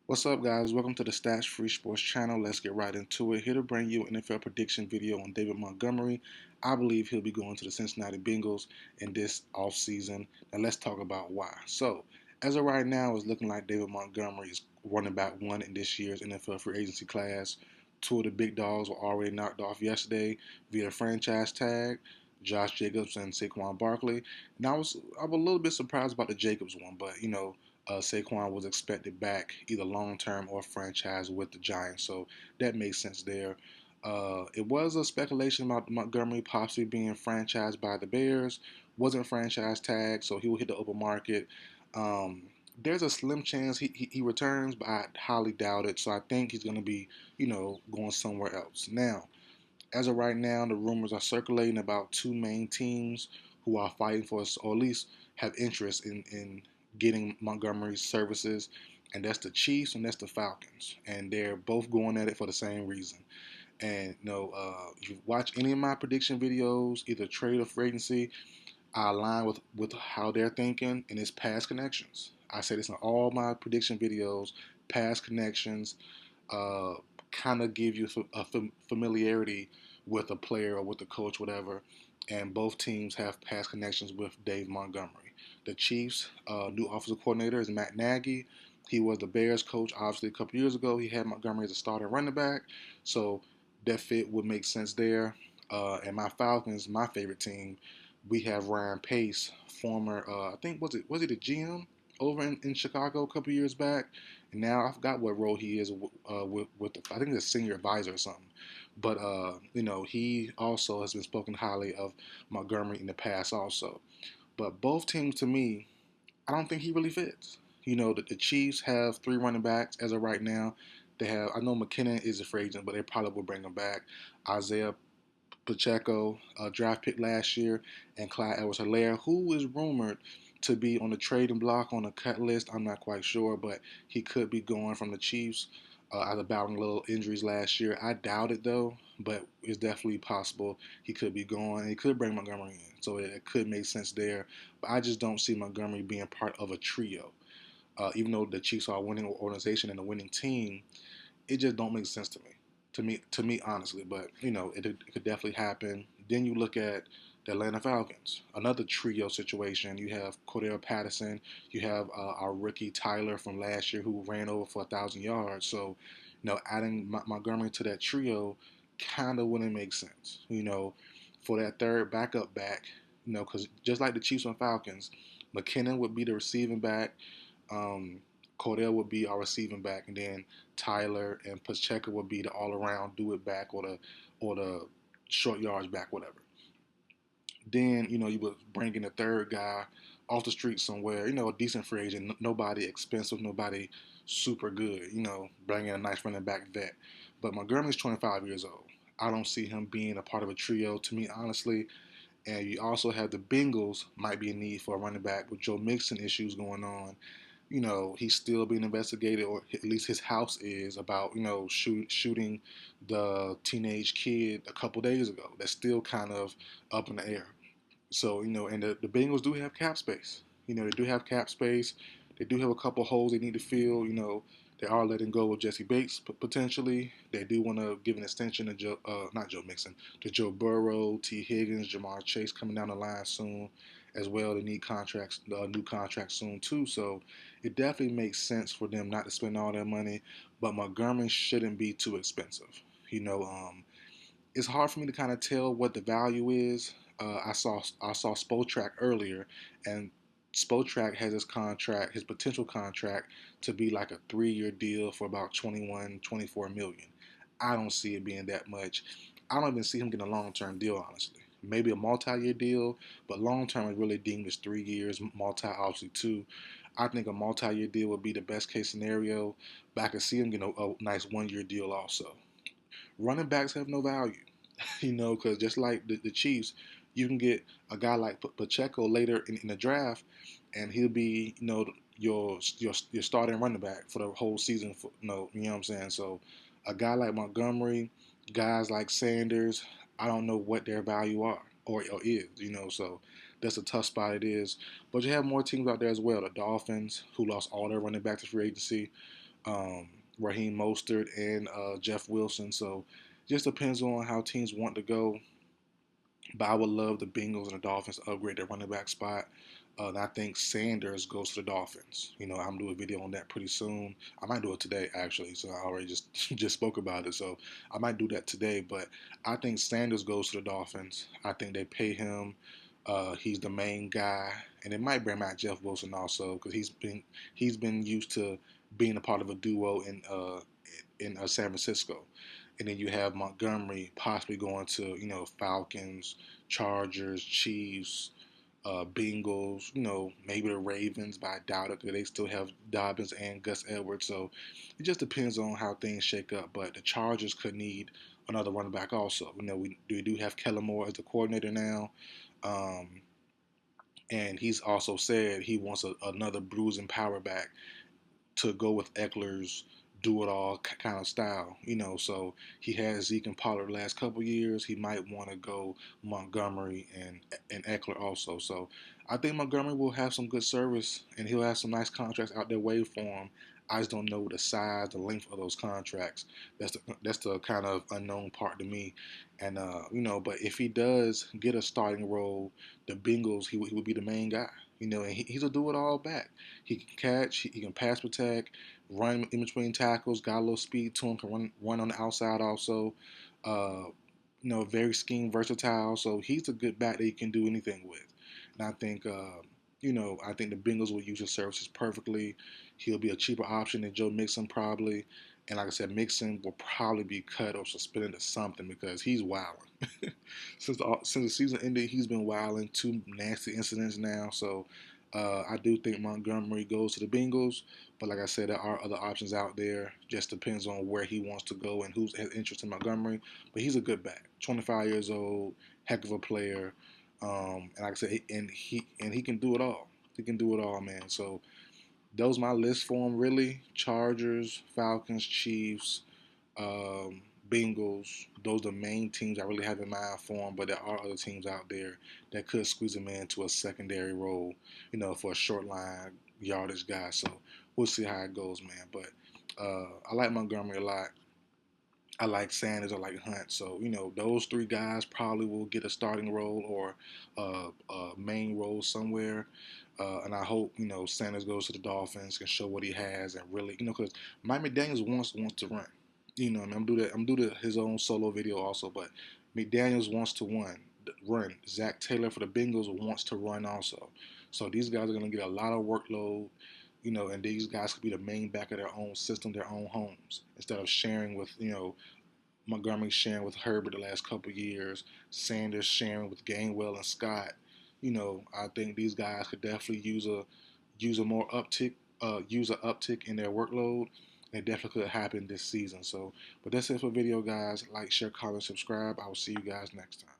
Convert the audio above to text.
What's up, guys? Welcome to the Stats Free Sports channel. Let's get right into it. Here to bring you an NFL prediction video on David Montgomery. I believe he'll be going to the Cincinnati Bengals in this offseason. Now, let's talk about why. So, as of right now, it's looking like David Montgomery is running back one in this year's NFL free agency class. Two of the big dogs were already knocked off yesterday via franchise tag. Josh Jacobs and Saquon Barkley. And I'm a little bit surprised about the Jacobs one, but Saquon was expected back either long term or franchise with the Giants, so that makes sense there. It was a speculation about Montgomery possibly being franchised by the Bears. Wasn't franchise tagged, so he will hit the open market. Um, there's a slim chance he returns, but I highly doubt it. So I think he's going to be, going somewhere else. Now, as of right now, the rumors are circulating about two main teams who are fighting for us, or at least have interest in getting Montgomery's services, and that's the Chiefs and that's the Falcons, and they're both going at it for the same reason. And if you watch any of my prediction videos, either trade or free agency, I align with how they're thinking, and it's past connections. I say this in all my prediction videos. Past connections uh, kind of give you a familiarity with a player or with a coach, whatever. And both teams have past connections with Dave Montgomery. The Chiefs' new offensive coordinator is Matt Nagy. He was the Bears coach, obviously, a couple years ago. He had Montgomery as a starting running back, so that fit would make sense there. And my Falcons, my favorite team, we have Ryan Pace, former, I think was it a GM over in Chicago a couple years back. And now I forgot what role he is with the, I think he's a senior advisor or something. But he also has been spoken highly of Montgomery in the past also. But both teams, to me, I don't think he really fits. The Chiefs have three running backs as of right now. They have, I know McKinnon is a free agent, but they probably will bring him back. Isaiah Pacheco, a draft pick last year, and Clyde Edwards-Helaire, who is rumored to be on the trading block on the cut list. I'm not quite sure, but he could be going from the Chiefs after battling little injuries last year. I doubt it though, but it's definitely possible he could be going. He could bring Montgomery in, so it could make sense there. But I just don't see Montgomery being part of a trio. Even though the Chiefs are a winning organization and a winning team, it just don't make sense to me. To me, honestly. But it could definitely happen. Then you look at the Atlanta Falcons, another trio situation. You have Cordell Patterson. You have our rookie Tyler from last year who ran over for 1,000 yards. So, adding Montgomery to that trio kind of wouldn't make sense. For that third backup back. Because just like the Chiefs and Falcons, McKinnon would be the receiving back. Um, Cordell would be our receiving back, and then Tyler and Pacheco would be the all-around do it back or the short yards back, whatever. Then you would bring in a third guy off the street somewhere, a decent free agent, nobody expensive, nobody super good, bring in a nice running back vet. But Montgomery's 25 years old. I don't see him being a part of a trio, to me, honestly. And you also have the Bengals might be in need for a running back with Joe Mixon issues going on. He's still being investigated, or at least his house is, about, shooting the teenage kid a couple days ago. That's still kind of up in the air. So, and the Bengals do have cap space. They do have cap space. They do have a couple holes they need to fill. They are letting go of Jesse Bates potentially. They do want to give an extension to not Joe Mixon, to Joe Burrow, T. Higgins, Jamar Chase coming down the line soon as well. They need contracts, new contracts soon too. So it definitely makes sense for them not to spend all their money. But Montgomery shouldn't be too expensive. It's hard for me to kind of tell what the value is. I saw Spotrac earlier, and Spotrac has his potential contract to be like a 3-year deal for about 21, 24 million. I don't see it being that much. I don't even see him getting a long-term deal, honestly. Maybe a multi-year deal, but long-term is really deemed as 3 years, multi obviously 2. I think a multi-year deal would be the best case scenario, but I could see him getting a nice 1-year deal also. Running backs have no value, because just like the Chiefs, you can get a guy like Pacheco later in the draft, and he'll be, your starting running back for the whole season. You know what I'm saying? So a guy like Montgomery, guys like Sanders, I don't know what their value are or is, so that's a tough spot it is. But you have more teams out there as well. The Dolphins, who lost all their running backs to free agency. um, Raheem Mostert, and Jeff Wilson. So just depends on how teams want to go. But I would love the Bengals and the Dolphins to upgrade their running back spot. And I think Sanders goes to the Dolphins. I'm doing a video on that pretty soon. I might do it today, actually. So I already just just spoke about it. So I might do that today. But I think Sanders goes to the Dolphins. I think they pay him. He's the main guy, and it might bring back Jeff Wilson also because he's been used to being a part of a duo in San Francisco. And then you have Montgomery possibly going to Falcons, Chargers, Chiefs, Bengals, maybe the Ravens, but I doubt it because they still have Dobbins and Gus Edwards. So it just depends on how things shake up. But the Chargers could need another running back also. We do have Kellen Moore as the coordinator now. Um, and he's also said he wants another bruising power back to go with Eckler's do it all kind of style, So he has Zeke and Pollard the last couple years. He might want to go Montgomery and Eckler also. So I think Montgomery will have some good service and he'll have some nice contracts out there waiting for him. I just don't know the size, the length of those contracts. That's the kind of unknown part to me. And but if he does get a starting role, the Bengals, he would be the main guy. And he's a do it all back. He can catch, he can pass protect, run in between tackles, got a little speed to him, can run on the outside also. Uh, very scheme versatile. So he's a good back that you can do anything with. And I think the Bengals will use his services perfectly. He'll be a cheaper option than Joe Mixon probably. And like I said, Mixon will probably be cut or suspended or something because he's wilding. Since the season ended, he's been wilding. Two nasty incidents now. So I do think Montgomery goes to the Bengals. But like I said, there are other options out there. Just depends on where he wants to go and who's has interest in Montgomery. But he's a good back. 25 years old, heck of a player. And like I said, and he can do it all. He can do it all, man. So those my list for him really. Chargers, Falcons, Chiefs, Bengals. Those are the main teams I really have in mind for him. But there are other teams out there that could squeeze him into a secondary role, for a short line yardage guy. So we'll see how it goes, man. But I like Montgomery a lot. I like Sanders. I like Hunt. So those three guys probably will get a starting role or a main role somewhere. And I hope Sanders goes to the Dolphins, can show what he has, and really because Mike McDaniels wants to run. I mean, I'm do his own solo video also, but McDaniels wants to run. Zach Taylor for the Bengals wants to run also. So these guys are going to get a lot of workload. And these guys could be the main back of their own system, their own homes, instead of sharing with, Montgomery sharing with Herbert the last couple of years, Sanders sharing with Gainwell and Scott. I think these guys could definitely use a more uptick, use an uptick in their workload. It definitely could happen this season. So, but that's it for the video, guys. Like, share, comment, subscribe. I will see you guys next time.